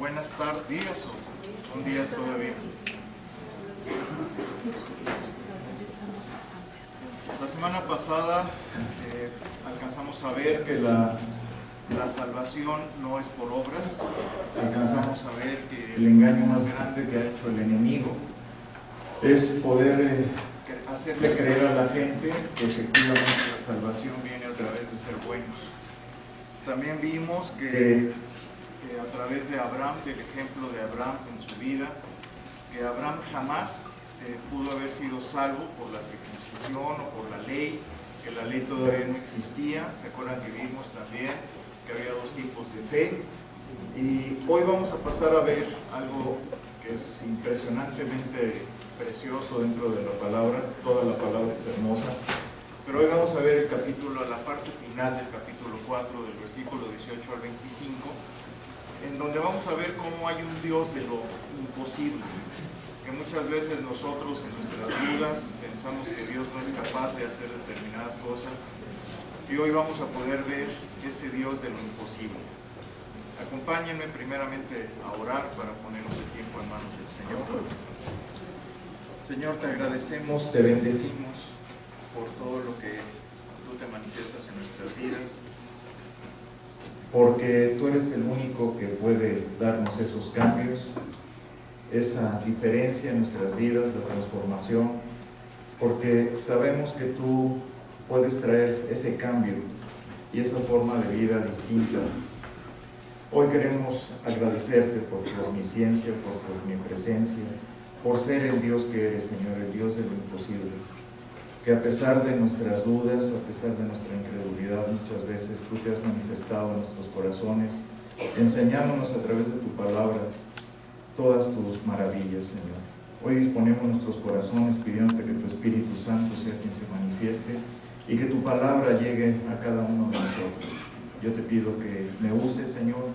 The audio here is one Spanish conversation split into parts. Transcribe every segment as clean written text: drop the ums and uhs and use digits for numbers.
buenas tardes o son días todavía. La semana pasada alcanzamos a ver que la salvación no es por obras. Alcanzamos a ver que el engaño más grande que ha hecho el enemigo es poder hacerle creer a la gente que efectivamente la salvación viene a través de ser buenos. También vimos que a través de Abraham, del ejemplo de Abraham en su vida, que Abraham jamás pudo haber sido salvo por la circuncisión o por la ley, que la ley todavía no existía. ¿Se acuerdan que vimos también que había dos tipos de fe? Y hoy vamos a pasar a ver algo que es impresionantemente precioso dentro de la palabra. Toda la palabra es hermosa, pero hoy vamos a ver el capítulo, la parte final del capítulo 4, del versículo 18 al 25, en donde vamos a ver cómo hay un Dios de lo imposible, que muchas veces nosotros en nuestras dudas pensamos que Dios no es capaz de hacer determinadas cosas, y hoy vamos a poder ver ese Dios de lo imposible. Acompáñenme primeramente a orar para poner este tiempo en manos del Señor. Señor, te agradecemos, te bendecimos por todo lo que tú te manifiestas en nuestras vidas, porque tú eres el único que puede darnos esos cambios, esa diferencia en nuestras vidas, la transformación, porque sabemos que tú puedes traer ese cambio y esa forma de vida distinta. Hoy queremos agradecerte por tu omnisciencia, por tu omnipresencia, por ser el Dios que eres, Señor, el Dios de lo imposible. Que a pesar de nuestras dudas, a pesar de nuestra incredulidad, muchas veces tú te has manifestado en nuestros corazones, enseñándonos a través de tu palabra todas tus maravillas, Señor. Hoy disponemos nuestros corazones pidiéndote que tu Espíritu Santo sea quien se manifieste y que tu palabra llegue a cada uno de nosotros. Yo te pido que me uses, Señor,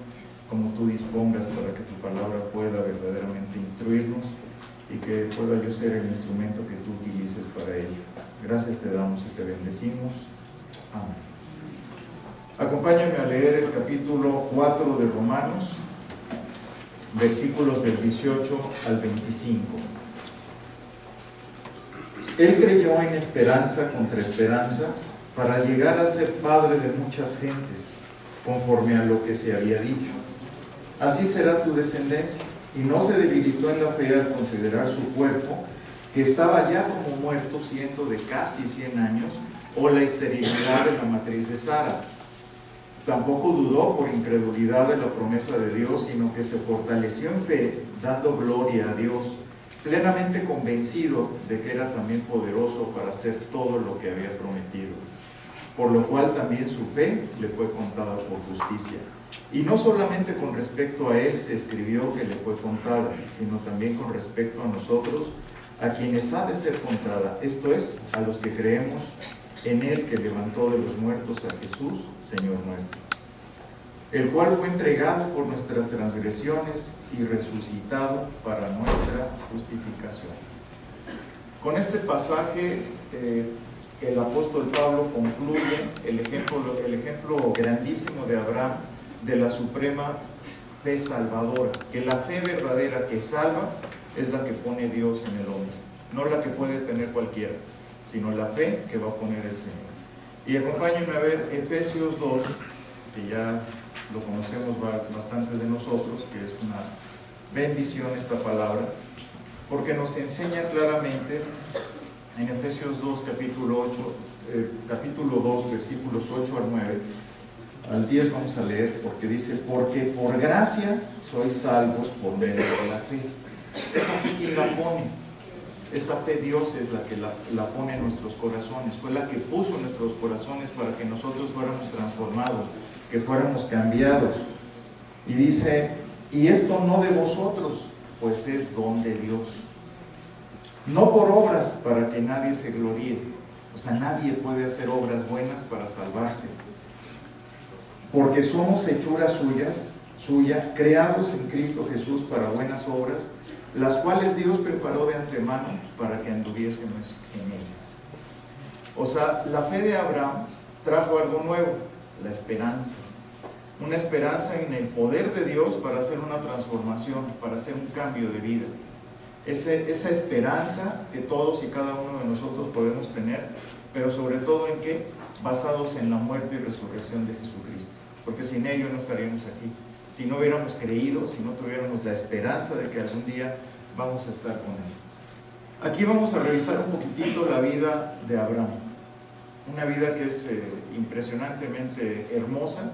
como tú dispongas para que tu palabra pueda verdaderamente instruirnos y que pueda yo ser el instrumento que tú utilices para ello. Gracias te damos y te bendecimos. Amén. Acompáñame a leer el capítulo 4 de Romanos, versículos del 18 al 25. Él creyó en esperanza contra esperanza para llegar a ser padre de muchas gentes, conforme a lo que se había dicho. Así será tu descendencia. Y no se debilitó en la fe al considerar su cuerpo, que estaba ya como muerto, siendo de casi 100 años, o la esterilidad de la matriz de Sara. Tampoco dudó por incredulidad de la promesa de Dios, sino que se fortaleció en fe, dando gloria a Dios, plenamente convencido de que era también poderoso para hacer todo lo que había prometido. Por lo cual también su fe le fue contada por justicia. Y no solamente con respecto a él se escribió que le fue contada, sino también con respecto a nosotros, a quienes ha de ser contada, esto es, a los que creemos en él que levantó de los muertos a Jesús, Señor nuestro, el cual fue entregado por nuestras transgresiones y resucitado para nuestra justificación. Con este pasaje el apóstol Pablo concluye el ejemplo grandísimo de Abraham, de la suprema fe salvadora, que la fe verdadera que salva es la que pone Dios en el hombre, no la que puede tener cualquiera, sino la fe que va a poner el Señor. Y acompáñenme a ver Efesios 2, que ya lo conocemos bastante de nosotros, que es una bendición esta palabra, porque nos enseña claramente en Efesios 2, capítulo 2, versículos 8 al 9, al 10 vamos a leer, porque dice: porque por gracia sois salvos por medio de la fe. Esa fe, ¿quién la pone? Esa fe Dios es la que la pone en nuestros corazones, fue la que puso en nuestros corazones para que nosotros fuéramos transformados, que fuéramos cambiados. Y dice: y esto no de vosotros, pues es don de Dios, no por obras para que nadie se gloríe. O sea, nadie puede hacer obras buenas para salvarse, porque somos hechuras suya, creados en Cristo Jesús para buenas obras, las cuales Dios preparó de antemano para que anduviésemos en ellas. O sea, la fe de Abraham trajo algo nuevo, la esperanza. una esperanza en el poder de Dios para hacer una transformación, para hacer un cambio de vida. Esa esperanza que todos y cada uno de nosotros podemos tener, pero sobre todo en qué, basados en la muerte y resurrección de Jesucristo, porque sin ello no estaríamos aquí. Si no hubiéramos creído, si no tuviéramos la esperanza de que algún día vamos a estar con Él. Aquí vamos a revisar un poquitito la vida de Abraham, una vida que es impresionantemente hermosa.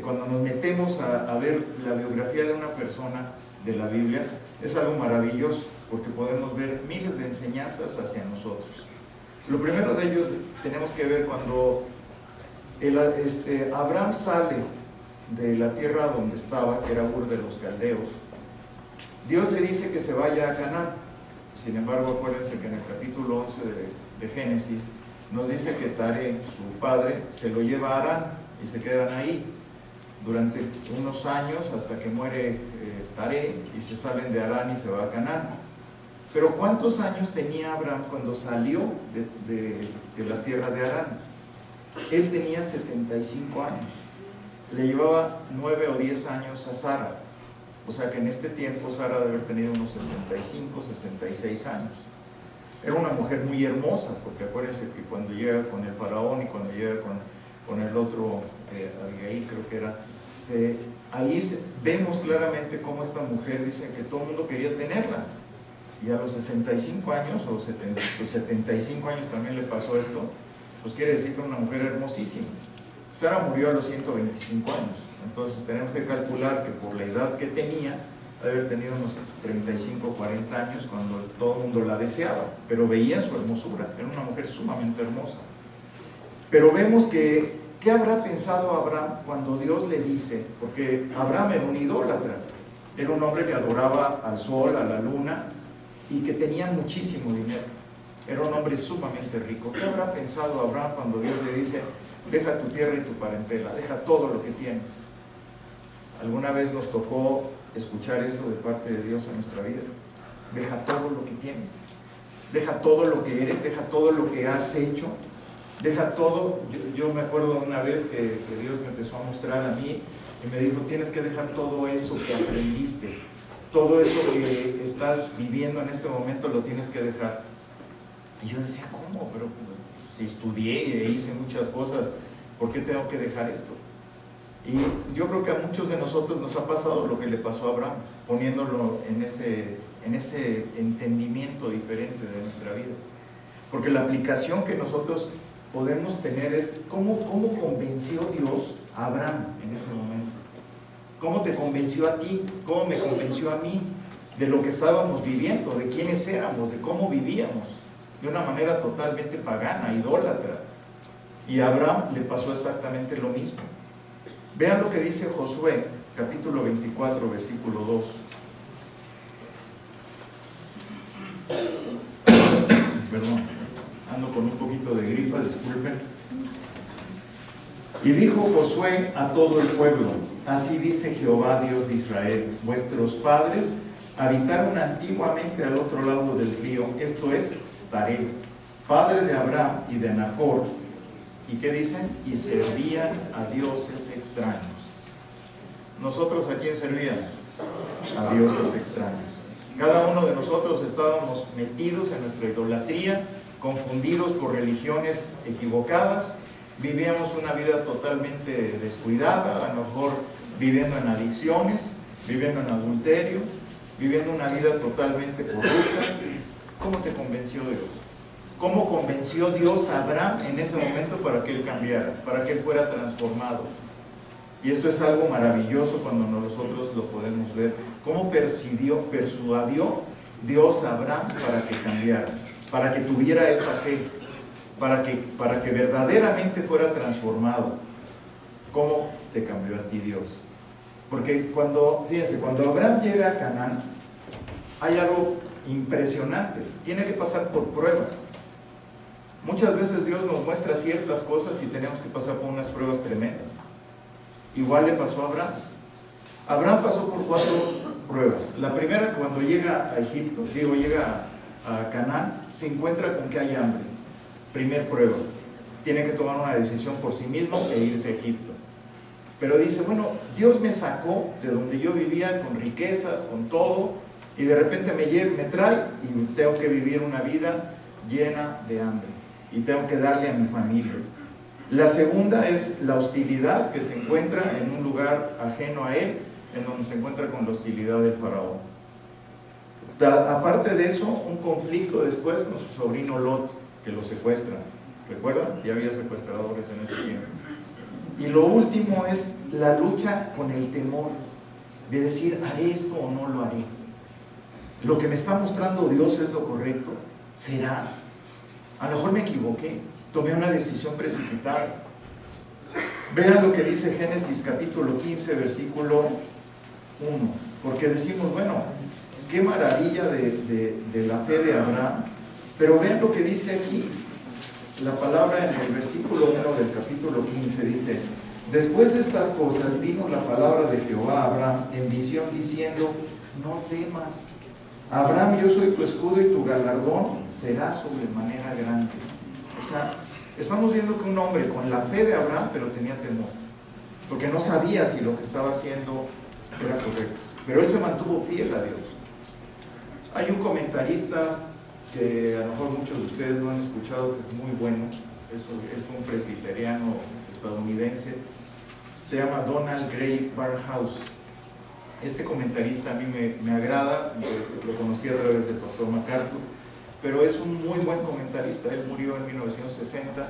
Cuando nos metemos a ver la biografía de una persona de la Biblia, es algo maravilloso, porque podemos ver miles de enseñanzas hacia nosotros. Lo primero de ellos tenemos que ver cuando Abraham sale de la tierra donde estaba, que era Ur de los Caldeos. Dios le dice que se vaya a Canaán. Sin embargo, acuérdense que en el capítulo 11 de Génesis nos dice que Taré, su padre, se lo lleva a Harán y se quedan ahí durante unos años hasta que muere Taré y se salen de Harán y se va a Canaán. Pero ¿cuántos años tenía Abraham cuando salió de la tierra de Harán? Él tenía 75 años. Le llevaba 9 o 10 años a Sara. O sea que en este tiempo Sara debe haber tenido unos 65, 66 años. Era una mujer muy hermosa, porque acuérdense que cuando llega con el faraón y cuando llega con el otro, Abigail creo que era, vemos claramente cómo esta mujer dice que todo el mundo quería tenerla. Y a los 65 años, o 75 años también le pasó esto, pues quiere decir que era una mujer hermosísima. Sara murió a los 125 años, entonces tenemos que calcular que por la edad que tenía, de haber tenido unos 35 o 40 años cuando todo el mundo la deseaba, pero veía su hermosura, era una mujer sumamente hermosa. Pero vemos que, ¿qué habrá pensado Abraham cuando Dios le dice? Porque Abraham era un idólatra, era un hombre que adoraba al sol, a la luna, y que tenía muchísimo dinero, era un hombre sumamente rico. ¿Qué habrá pensado Abraham cuando Dios le dice, deja tu tierra y tu parentela, deja todo lo que tienes? ¿Alguna vez nos tocó escuchar eso de parte de Dios en nuestra vida? Deja todo lo que tienes, deja todo lo que eres, deja todo lo que has hecho, deja todo. Yo me acuerdo una vez que Dios me empezó a mostrar a mí y me dijo, tienes que dejar todo eso que aprendiste, todo eso que estás viviendo en este momento lo tienes que dejar. Y yo decía, ¿cómo? Pero si estudié e hice muchas cosas, ¿por qué tengo que dejar esto? Y yo creo que a muchos de nosotros nos ha pasado lo que le pasó a Abraham, poniéndolo en ese entendimiento diferente de nuestra vida. Porque la aplicación que nosotros podemos tener es cómo convenció Dios a Abraham en ese momento. ¿Cómo te convenció a ti? ¿Cómo me convenció a mí de lo que estábamos viviendo, de quiénes éramos, de cómo vivíamos? De una manera totalmente pagana, idólatra. Y a Abraham le pasó exactamente lo mismo. Vean lo que dice Josué, capítulo 24, versículo 2. Perdón, ando con un poquito de gripa, disculpen. Y dijo Josué a todo el pueblo, así dice Jehová Dios de Israel, vuestros padres habitaron antiguamente al otro lado del río, esto es Taré, padre de Abraham y de Nacor. ¿Y qué dicen? Y servían a dioses extraños. ¿Nosotros a quién servíamos? A dioses extraños. Cada uno de nosotros estábamos metidos en nuestra idolatría, confundidos por religiones equivocadas, vivíamos una vida totalmente descuidada, a lo mejor viviendo en adicciones, viviendo en adulterio, viviendo una vida totalmente corrupta. ¿Cómo te convenció Dios? ¿Cómo convenció Dios a Abraham en ese momento para que él cambiara, para que él fuera transformado? Y esto es algo maravilloso cuando nosotros lo podemos ver. ¿Cómo persuadió Dios a Abraham para que cambiara, para que tuviera esa fe, para que verdaderamente fuera transformado? ¿Cómo te cambió a ti Dios? Porque fíjense, cuando Abraham llega a Canaán, hay algo impresionante, tiene que pasar por pruebas. Muchas veces Dios nos muestra ciertas cosas y tenemos que pasar por unas pruebas tremendas. Igual le pasó a Abraham. Abraham pasó por 4 pruebas. La primera, cuando llega a Egipto, llega a Canaán, se encuentra con que hay hambre. Primer prueba. Tiene que tomar una decisión por sí mismo e irse a Egipto. Pero dice, bueno, Dios me sacó de donde yo vivía con riquezas, con todo, y de repente me trae y tengo que vivir una vida llena de hambre y tengo que darle a mi familia. La segunda es la hostilidad que se encuentra en un lugar ajeno a él, en donde se encuentra con la hostilidad del faraón. Aparte de eso, un conflicto después con su sobrino Lot, que lo secuestran. ¿Recuerdan? Ya había secuestradores en ese tiempo. Y lo último es la lucha con el temor, de decir, ¿haré esto o no lo haré? ¿Lo que me está mostrando Dios es lo correcto? ¿Será? A lo mejor me equivoqué, tomé una decisión precipitada. Vean lo que dice Génesis capítulo 15, versículo 1, porque decimos, bueno, qué maravilla de la fe de Abraham, pero vean lo que dice aquí. La palabra en el versículo 1 del capítulo 15 dice, después de estas cosas vino la palabra de Jehová a Abraham en visión diciendo, no temas, Abraham, yo soy tu escudo y tu galardón será sobremanera grande. O sea, estamos viendo que un hombre con la fe de Abraham, pero tenía temor, porque no sabía si lo que estaba haciendo era correcto, pero él se mantuvo fiel a Dios. Hay un comentarista que a lo mejor muchos de ustedes lo han escuchado, que es muy bueno, es un presbiteriano estadounidense, se llama Donald Gray Barnhouse. Este comentarista a mí me agrada, lo conocí a través del pastor MacArthur, pero es un muy buen comentarista. Él murió en 1960,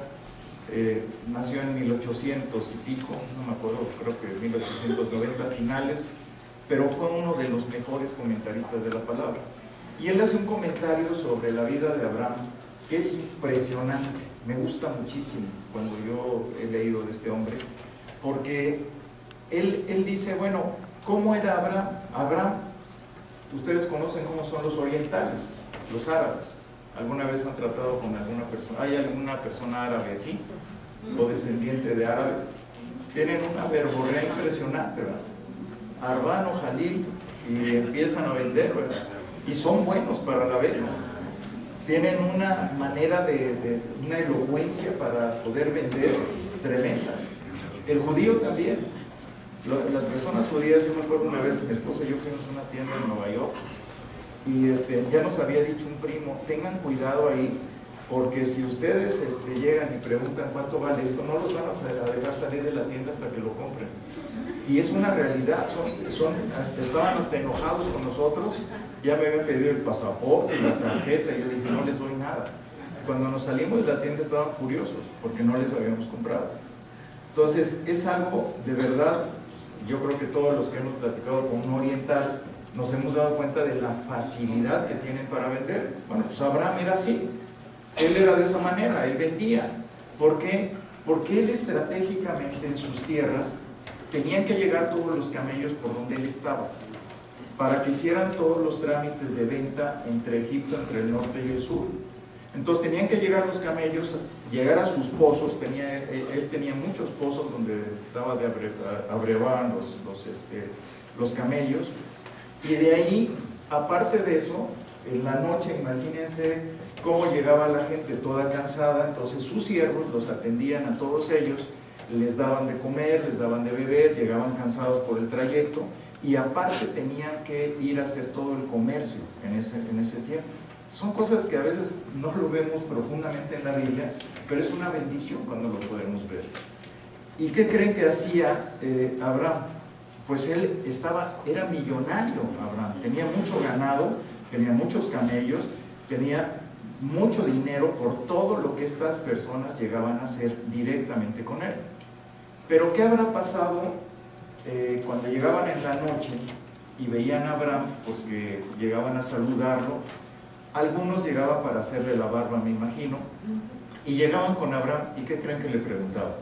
nació en 1800 y pico, no me acuerdo, creo que 1890 finales, pero fue uno de los mejores comentaristas de la palabra. Y él hace un comentario sobre la vida de Abraham que es impresionante, me gusta muchísimo cuando yo he leído de este hombre, porque él dice, bueno, ¿cómo era Abraham? Abraham, ustedes conocen cómo son los orientales, los árabes. ¿Alguna vez han tratado con alguna persona? ¿Hay alguna persona árabe aquí? ¿O descendiente de árabe? Tienen una verborrea impresionante, ¿verdad? Arbano, Jalil, y empiezan a vender, ¿verdad? Y son buenos para la venta. Tienen una manera una elocuencia para poder vender tremenda. El judío también. Las personas judías, yo me acuerdo una vez, mi esposa y yo fuimos a una tienda en Nueva York y ya nos había dicho un primo, tengan cuidado ahí, porque si ustedes llegan y preguntan cuánto vale esto, no los van a dejar salir de la tienda hasta que lo compren. Y es una realidad, estaban hasta enojados con nosotros, ya me habían pedido el pasaporte y la tarjeta, y yo dije, no les doy nada. Cuando nos salimos de la tienda estaban furiosos, porque no les habíamos comprado. Entonces, es algo de verdad, yo creo que todos los que hemos platicado con un oriental, nos hemos dado cuenta de la facilidad que tienen para vender. Bueno, pues Abraham era así, él era de esa manera, él vendía. ¿Por qué? Porque él estratégicamente en sus tierras tenían que llegar todos los camellos por donde él estaba, para que hicieran todos los trámites de venta entre Egipto, entre el norte y el sur. Entonces tenían que llegar los camellos, llegar a sus pozos, él tenía muchos pozos donde estaba de abrevaban los camellos, y de ahí, aparte de eso, en la noche, imagínense cómo llegaba la gente toda cansada. Entonces sus siervos los atendían a todos ellos, les daban de comer, les daban de beber, llegaban cansados por el trayecto, y aparte tenían que ir a hacer todo el comercio en ese tiempo. Son cosas que a veces no lo vemos profundamente en la Biblia, pero es una bendición cuando lo podemos ver. ¿Y qué creen que hacía Abraham? Pues él era millonario. Abraham tenía mucho ganado, tenía muchos camellos, tenía mucho dinero por todo lo que estas personas llegaban a hacer directamente con él. Pero ¿qué habrá pasado cuando llegaban en la noche y veían a Abraham? Porque llegaban a saludarlo. Algunos llegaban para hacerle la barba, me imagino, y llegaban con Abraham, ¿y qué creen que le preguntaban?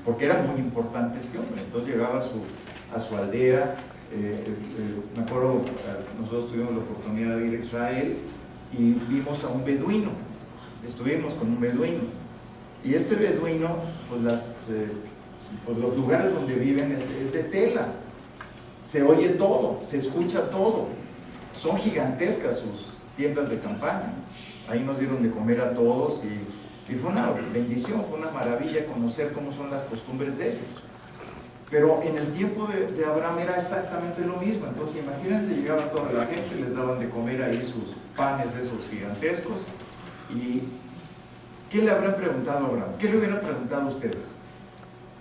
Porque era muy importante este hombre. Entonces llegaba a su aldea, me acuerdo, nosotros tuvimos la oportunidad de ir a Israel y vimos a un beduino, estuvimos con un beduino, y este beduino, pues los lugares donde viven es de tela, se oye todo, se escucha todo, son gigantescas sus tiendas de campaña. Ahí nos dieron de comer a todos y fue una bendición, fue una maravilla conocer cómo son las costumbres de ellos. Pero en el tiempo de Abraham era exactamente lo mismo. Entonces imagínense, llegaba toda la gente, les daban de comer ahí sus panes esos gigantescos. ¿Y qué le habrán preguntado a Abraham? ¿Qué le hubieran preguntado a ustedes?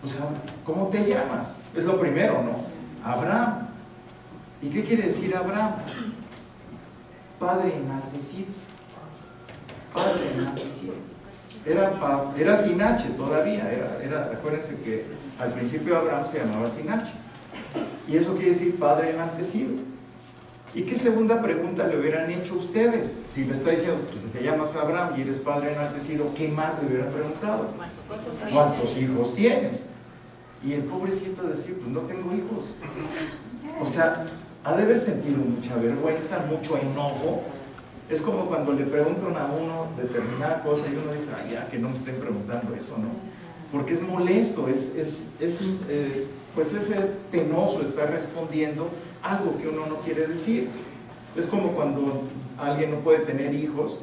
O sea, ¿cómo te llamas? Es lo primero, ¿no? Abraham. ¿Y qué quiere decir Abraham? Padre enaltecido. Padre enaltecido. Era sin H todavía. Acuérdense que al principio Abraham se llamaba sin H. Y eso quiere decir Padre enaltecido. ¿Y qué segunda pregunta le hubieran hecho ustedes? Si le está diciendo que te llamas Abraham y eres Padre enaltecido, ¿qué más le hubieran preguntado? ¿Cuántos hijos tienes? Y el pobrecito decía, pues no tengo hijos. O sea, ha de haber sentido mucha vergüenza, mucho enojo. Es como cuando le preguntan a uno determinada cosa y uno dice, ay, ya, que no me estén preguntando eso, ¿no? Porque es molesto, pues es penoso estar respondiendo algo que uno no quiere decir. Es como cuando alguien no puede tener hijos,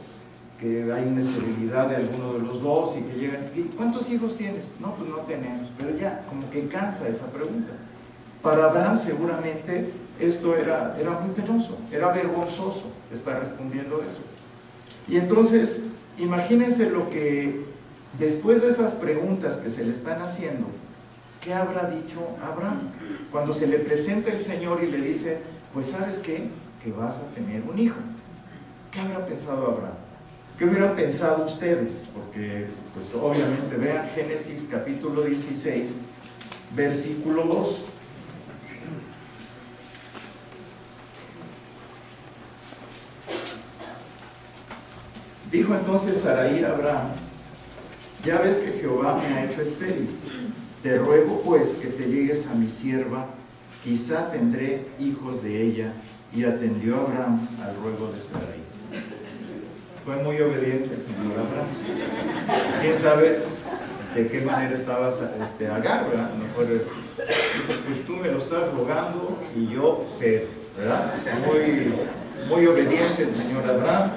que hay una esterilidad de alguno de los dos y que llegan, ¿cuántos hijos tienes? No, pues no tenemos, pero ya, como que cansa esa pregunta. Para Abraham seguramente esto era muy penoso, era vergonzoso estar respondiendo eso. Y entonces, imagínense lo que, después de esas preguntas que se le están haciendo, ¿qué habrá dicho Abraham? Cuando se le presenta el Señor y le dice, pues ¿sabes qué? Que vas a tener un hijo. ¿Qué habrá pensado Abraham? ¿Qué hubieran pensado ustedes? Porque, pues obviamente, vean Génesis capítulo 16, versículo 2. Dijo entonces Sarai a Abraham, ya ves que Jehová me ha hecho estéril. Te ruego pues que te llegues a mi sierva, quizá tendré hijos de ella. Y atendió Abraham al ruego de Sarai. Fue muy obediente el señor Abraham. ¿Quién sabe de qué manera estaba Agar, ¿verdad? Mejor, pues tú me lo estás rogando y yo cedo, ¿verdad? Muy obediente el señor Abraham.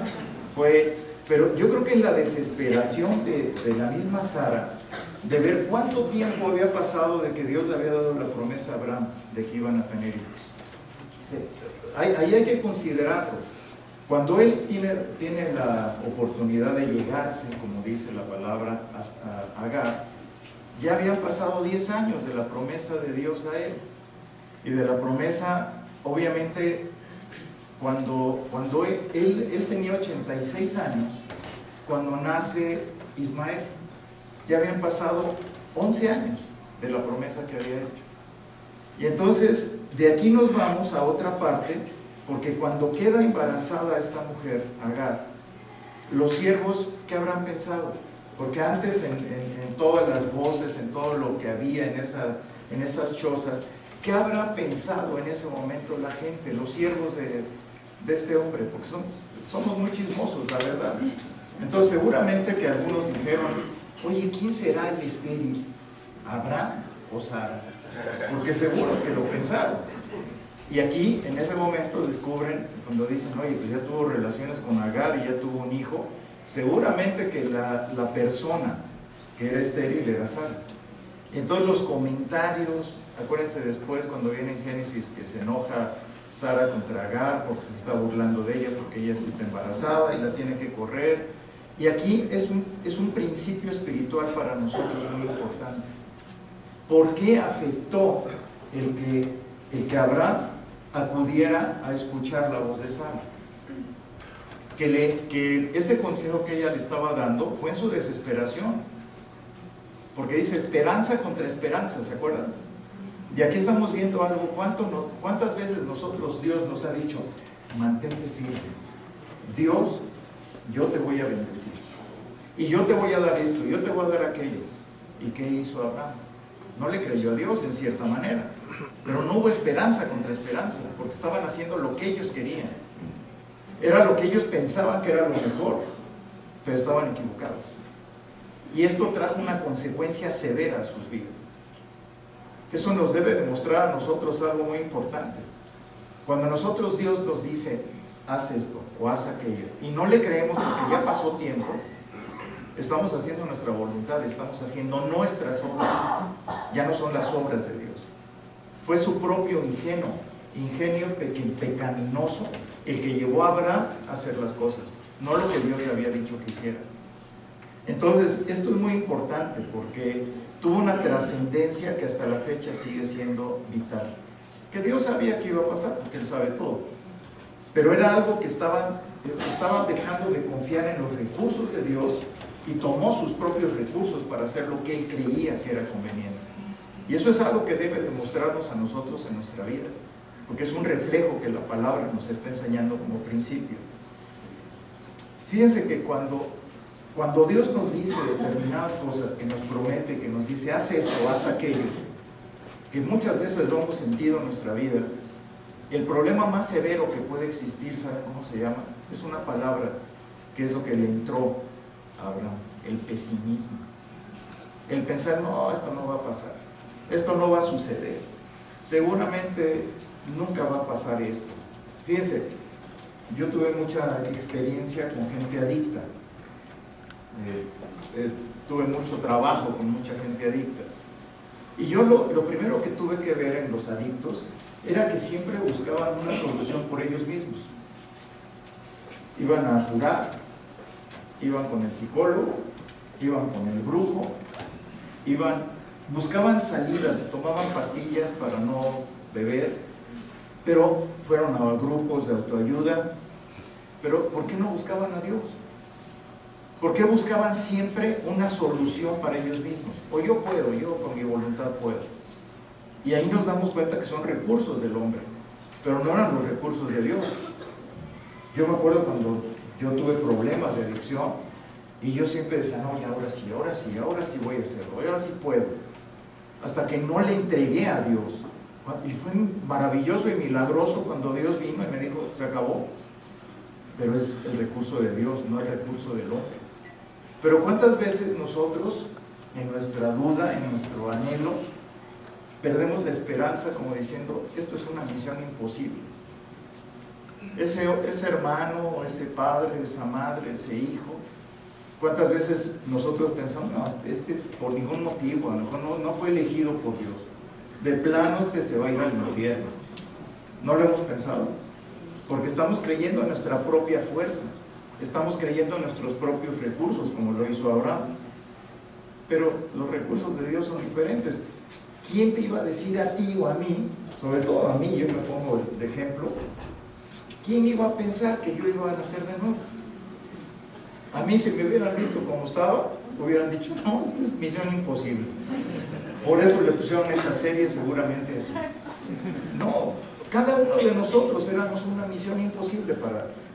Pero yo creo que en la desesperación de la misma Sara, de ver cuánto tiempo había pasado de que Dios le había dado la promesa a Abraham de que iban a tener hijos. Sí, ahí hay que considerarlo. Cuando él tiene la oportunidad de llegarse, como dice la palabra, a Agar, ya habían pasado 10 años de la promesa de Dios a él. Y de la promesa, obviamente, cuando él tenía 86 años, cuando nace Ismael, ya habían pasado 11 años de la promesa que había hecho. Y entonces, de aquí nos vamos a otra parte, porque cuando queda embarazada esta mujer, Agar, los siervos, ¿qué habrán pensado? Porque antes en todas las voces, en todo lo que había en esas chozas, ¿qué habrá pensado en ese momento la gente, los siervos de este hombre? Porque somos muy chismosos, la verdad. Entonces seguramente que algunos dijeron, oye, ¿quién será el estéril? ¿Abraham o Sara? Porque seguro que lo pensaron. Y aquí, en ese momento, descubren, cuando dicen, oye, pues ya tuvo relaciones con Agar y ya tuvo un hijo, seguramente que la persona que era estéril era Sara. Y entonces los comentarios, acuérdense después cuando viene en Génesis que se enoja Sara contra Agar porque se está burlando de ella porque ella sí está embarazada y la tiene que correr. Y aquí es un principio espiritual para nosotros muy importante. ¿Por qué afectó el que Abraham acudiera a escuchar la voz de Sara? Que ese consejo que ella le estaba dando fue en su desesperación. Porque dice esperanza contra esperanza, ¿se acuerdan? Y aquí estamos viendo algo, ¿cuántas veces Dios nos ha dicho, mantente firme? Dios, yo te voy a bendecir. Y yo te voy a dar esto, y yo te voy a dar aquello. ¿Y qué hizo Abraham? No le creyó a Dios en cierta manera. Pero no hubo esperanza contra esperanza, porque estaban haciendo lo que ellos querían. Era lo que ellos pensaban que era lo mejor, pero estaban equivocados. Y esto trajo una consecuencia severa a sus vidas. Eso nos debe demostrar a nosotros algo muy importante. Cuando Dios nos dice, haz esto o haz aquello, y no le creemos porque ya pasó tiempo, estamos haciendo nuestra voluntad, estamos haciendo nuestras obras, ya no son las obras de Dios. Fue su propio ingenio pecaminoso el que llevó a Abraham a hacer las cosas, no lo que Dios le había dicho que hiciera. Entonces, esto es muy importante porque tuvo una trascendencia que hasta la fecha sigue siendo vital. Que Dios sabía que iba a pasar, porque Él sabe todo. Pero era algo que estaban dejando de confiar en los recursos de Dios y tomó sus propios recursos para hacer lo que Él creía que era conveniente. Y eso es algo que debe demostrarnos a nosotros en nuestra vida, porque es un reflejo que la palabra nos está enseñando como principio. Fíjense que cuando Dios nos dice determinadas cosas, que nos promete, que nos dice, haz esto, haz aquello, que muchas veces lo hemos sentido en nuestra vida, el problema más severo que puede existir, ¿saben cómo se llama? Es una palabra que es lo que le entró a Abraham, el pesimismo. El pensar, no, esto no va a pasar, esto no va a suceder, seguramente nunca va a pasar esto. Fíjense, yo tuve mucha experiencia con gente adicta. Tuve mucho trabajo con mucha gente adicta. Y yo lo primero que tuve que ver en los adictos era que siempre buscaban una solución por ellos mismos. Iban a jurar, iban con el psicólogo, iban con el brujo, buscaban salidas, tomaban pastillas para no beber, pero fueron a grupos de autoayuda. Pero ¿por qué no buscaban a Dios? ¿Por qué buscaban siempre una solución para ellos mismos? O yo puedo, yo con mi voluntad puedo. Y ahí nos damos cuenta que son recursos del hombre, pero no eran los recursos de Dios. Yo me acuerdo cuando yo tuve problemas de adicción y yo siempre decía, no, y ahora sí voy a hacerlo, ahora sí puedo. Hasta que no le entregué a Dios. Y fue maravilloso y milagroso cuando Dios vino y me dijo, se acabó. Pero es el recurso de Dios, no el recurso del hombre. Pero ¿cuántas veces nosotros, en nuestra duda, en nuestro anhelo, perdemos la esperanza como diciendo, esto es una misión imposible? Ese hermano, ese padre, esa madre, ese hijo, ¿cuántas veces nosotros pensamos, no, por ningún motivo, a lo mejor no fue elegido por Dios, de plano se va a ir al infierno? ¿No lo hemos pensado? Porque estamos creyendo en nuestra propia fuerza, estamos creyendo en nuestros propios recursos, como lo hizo Abraham. Pero los recursos de Dios son diferentes. ¿Quién te iba a decir a ti o a mí, sobre todo a mí, yo me pongo de ejemplo, quién iba a pensar que yo iba a nacer de nuevo? A mí, si me hubieran visto como estaba, hubieran dicho, no, es misión imposible. Por eso le pusieron esa serie seguramente así. No, cada uno de nosotros éramos una misión imposible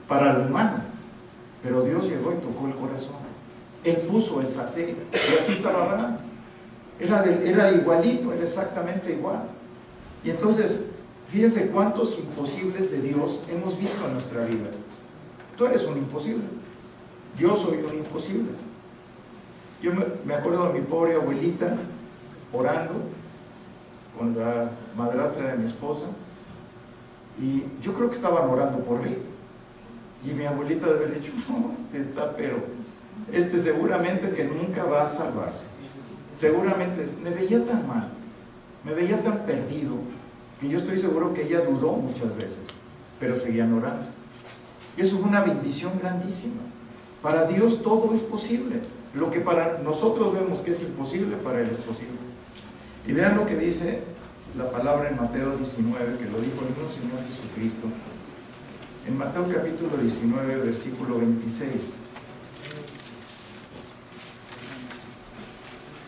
para el humano, pero Dios llegó y tocó el corazón. Él puso esa fe, y así estaba Abraham. Era igualito, era exactamente igual. Y entonces, fíjense cuántos imposibles de Dios hemos visto en nuestra vida. Tú eres un imposible, yo soy un imposible. Yo me acuerdo de mi pobre abuelita orando con la madrastra de mi esposa, y yo creo que estaban orando por mí, y mi abuelita debe haber dicho, no, seguramente que nunca va a salvarse, seguramente. Me veía tan mal, me veía tan perdido, que yo estoy seguro que ella dudó muchas veces, pero seguían orando. Y eso es una bendición grandísima. Para Dios todo es posible. Lo que para nosotros vemos que es imposible, para Él es posible. Y vean lo que dice la palabra en Mateo 19, que lo dijo el mismo Señor Jesucristo. En Mateo capítulo 19, versículo 26.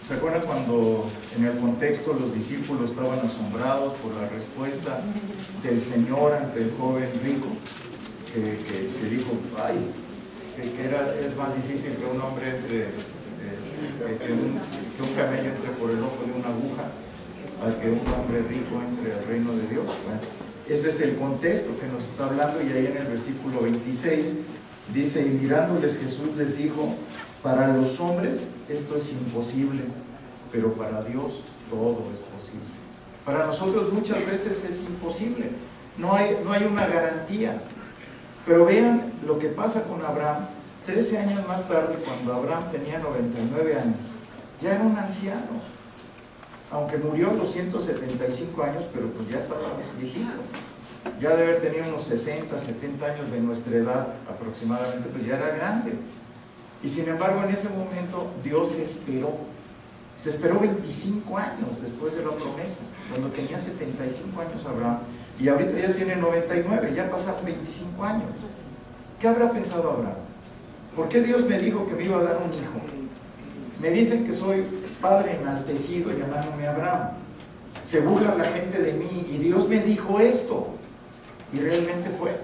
¿Se acuerdan cuando en el contexto los discípulos estaban asombrados por la respuesta del Señor ante el joven rico? Que dijo, ay, es más difícil que un hombre entre, que un camello entre por el ojo de una aguja, al que un hombre rico entre al reino de Dios. Bueno, ese es el contexto que nos está hablando, y ahí en el versículo 26 dice, y mirándoles Jesús les dijo, para los hombres esto es imposible, pero para Dios todo es posible. Para nosotros muchas veces es imposible, no hay una garantía. Pero vean lo que pasa con Abraham. 13 años más tarde, cuando Abraham tenía 99 años, ya era un anciano. aunque murió a los 175 años, pero pues ya estaba viejito. Ya debe haber tenido unos 60, 70 años de nuestra edad aproximadamente, pues ya era grande. Y sin embargo, en ese momento, Dios esperó. Se esperó 25 años después de la promesa, cuando tenía 75 años Abraham, y ahorita ya tiene 99, ya pasaron 25 años. ¿Qué habrá pensado Abraham? ¿Por qué Dios me dijo que me iba a dar un hijo? Me dicen que soy padre enaltecido llamándome Abraham. Se burla la gente de mí y Dios me dijo esto. Y realmente fue.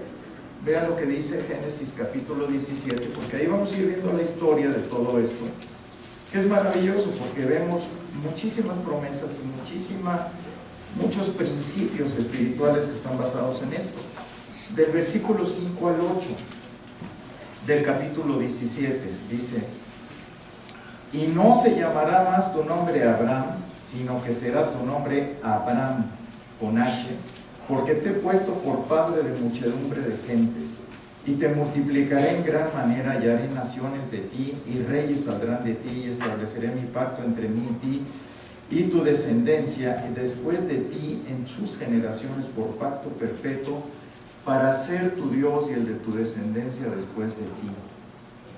Vean lo que dice Génesis capítulo 17, porque ahí vamos a ir viendo la historia de todo esto, que es maravilloso porque vemos muchísimas promesas y muchos principios espirituales que están basados en esto. Del versículo 5 al 8 del capítulo 17 dice: y no se llamará más tu nombre Abraham, sino que será tu nombre Abraham, con H, porque te he puesto por padre de muchedumbre de gentes, y te multiplicaré en gran manera, y haré naciones de ti, y reyes saldrán de ti, y estableceré mi pacto entre mí y ti, y tu descendencia, y después de ti en sus generaciones por pacto perpetuo, para ser tu Dios y el de tu descendencia después de ti.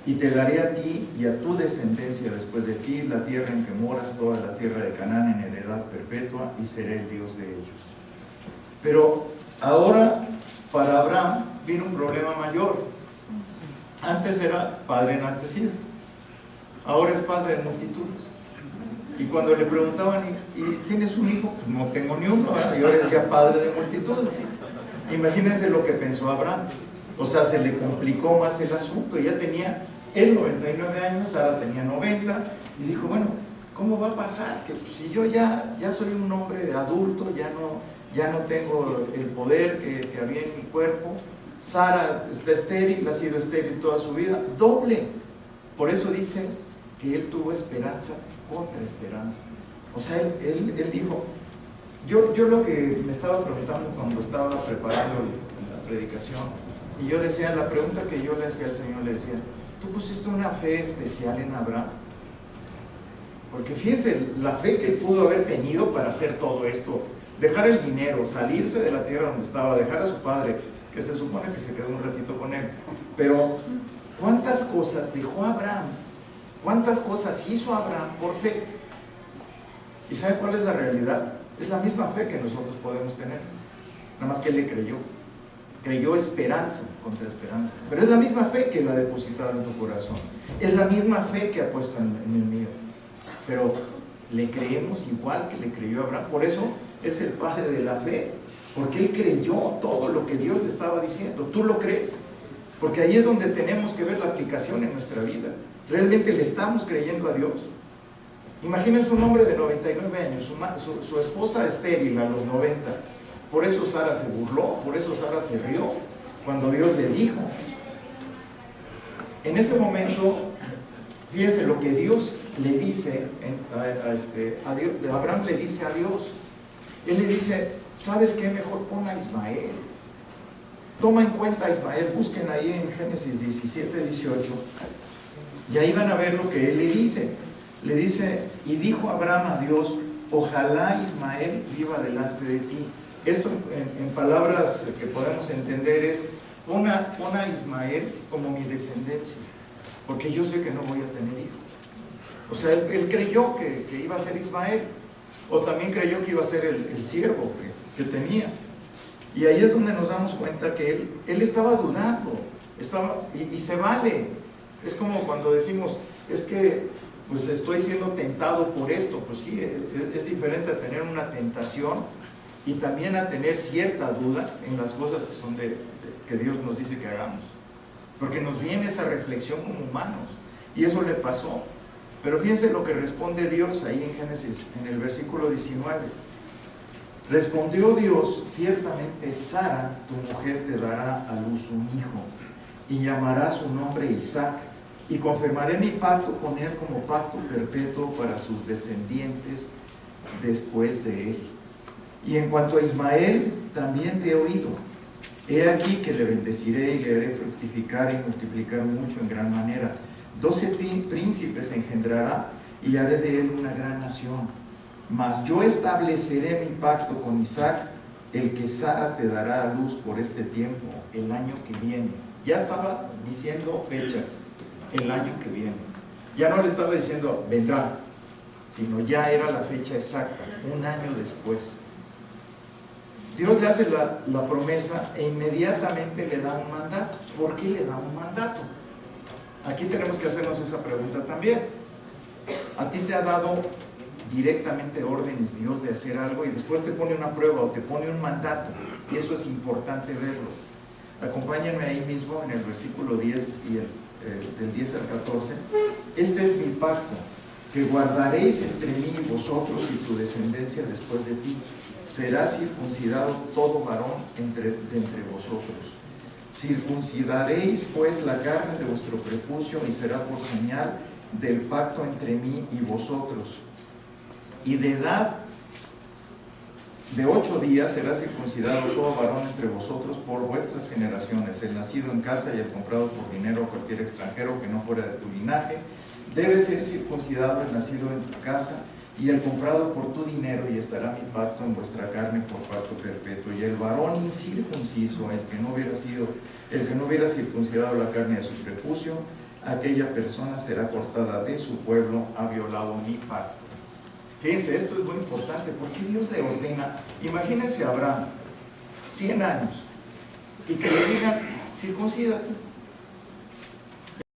Y te daré a ti y a tu descendencia después de ti la tierra en que moras, toda la tierra de Canaán en heredad perpetua, y seré el Dios de ellos. Pero ahora, para Abraham, vino un problema mayor. Antes era padre enaltecido, ahora es padre de multitudes. Y cuando le preguntaban, ¿y tienes un hijo? Pues no tengo ni uno, ¿verdad? Y ahora es ya padre de multitudes. Imagínense lo que pensó Abraham. O sea, se le complicó más el asunto. Ya tenía él 99 años, Sara tenía 90, y dijo, bueno, ¿cómo va a pasar? Que pues, si yo ya soy un hombre adulto, ya no tengo el poder que había en mi cuerpo. Sara está estéril, ha sido estéril toda su vida, doble. Por eso dice que él tuvo esperanza contra esperanza. O sea, él dijo, yo lo que me estaba preguntando cuando estaba preparando la predicación, y yo decía, la pregunta que yo le hacía al Señor, le decía, ¿tú pusiste una fe especial en Abraham? Porque fíjense, la fe que pudo haber tenido para hacer todo esto, dejar el dinero, salirse de la tierra donde estaba, dejar a su padre, que se supone que se quedó un ratito con él, pero ¿cuántas cosas dejó Abraham? ¿Cuántas cosas hizo Abraham por fe? ¿Y sabe cuál es la realidad? Es la misma fe que nosotros podemos tener, nada más que él le creyó esperanza contra esperanza, pero es la misma fe que él ha depositado en tu corazón, es la misma fe que ha puesto en el mío, pero le creemos igual que le creyó Abraham. Por eso es el padre de la fe, porque él creyó todo lo que Dios le estaba diciendo. ¿Tú lo crees? Porque ahí es donde tenemos que ver la aplicación en nuestra vida. ¿Realmente le estamos creyendo a Dios? Imagínense un hombre de 99 años, su esposa estéril a los 90. Por eso Sara se burló, por eso Sara se rió cuando Dios le dijo. En ese momento, fíjense lo que Dios le dice a Dios. Abraham le dice a Dios, él le dice, ¿sabes qué? Mejor pon a Ismael. Toma en cuenta a Ismael, busquen ahí en Génesis 17, 18, y ahí van a ver lo que él le dice. Le dice, y dijo Abraham a Dios, ojalá Ismael viva delante de ti. Esto en palabras que podemos entender es, pon a Ismael como mi descendencia, porque yo sé que no voy a tener hijo. O sea, él creyó que iba a ser Ismael, o también creyó que iba a ser el siervo que tenía. Y ahí es donde nos damos cuenta que él estaba dudando, y se vale. Es como cuando decimos, es que pues estoy siendo tentado por esto. Pues sí, es diferente a tener una tentación y también a tener cierta duda en las cosas que son que Dios nos dice que hagamos, porque nos viene esa reflexión como humanos, y eso le pasó. Pero fíjense lo que responde Dios ahí en Génesis, en el versículo 19. Respondió Dios, ciertamente Sara, tu mujer, te dará a luz un hijo, y llamará su nombre Isaac, y confirmaré mi pacto con él como pacto perpetuo para sus descendientes después de él. Y en cuanto a Ismael, también te he oído. He aquí que le bendeciré y le haré fructificar y multiplicar mucho en gran manera. 12 príncipes engendrará y haré de él una gran nación. Mas yo estableceré mi pacto con Isaac, el que Sara te dará a luz por este tiempo, el año que viene. Ya estaba diciendo fechas, el año que viene. Ya no le estaba diciendo vendrá, sino ya era la fecha exacta, un año después. Dios le hace la promesa e inmediatamente le da un mandato. ¿Por qué le da un mandato? Aquí tenemos que hacernos esa pregunta también. A ti te ha dado directamente órdenes Dios de hacer algo y después te pone una prueba o te pone un mandato, y eso es importante verlo. Acompáñenme ahí mismo en el versículo 10 y del 10 al 14. Este es mi pacto, que guardaréis entre mí y vosotros y tu descendencia después de ti. Será circuncidado todo varón de entre vosotros. Circuncidaréis pues la carne de vuestro prepucio y será por señal del pacto entre mí y vosotros. Y de edad de 8 días será circuncidado todo varón entre vosotros por vuestras generaciones, el nacido en casa y el comprado por dinero, cualquier extranjero que no fuera de tu linaje. Debe ser circuncidado el nacido en tu casa y el comprado por tu dinero, y estará mi pacto en vuestra carne por pacto perpetuo. Y el varón incircunciso, el que no hubiera circuncidado la carne de su prepucio, aquella persona será cortada de su pueblo, ha violado mi pacto. Fíjense, esto es muy importante, porque Dios le ordena. Imagínense a Abraham, 100 años, y que le digan, circuncídate.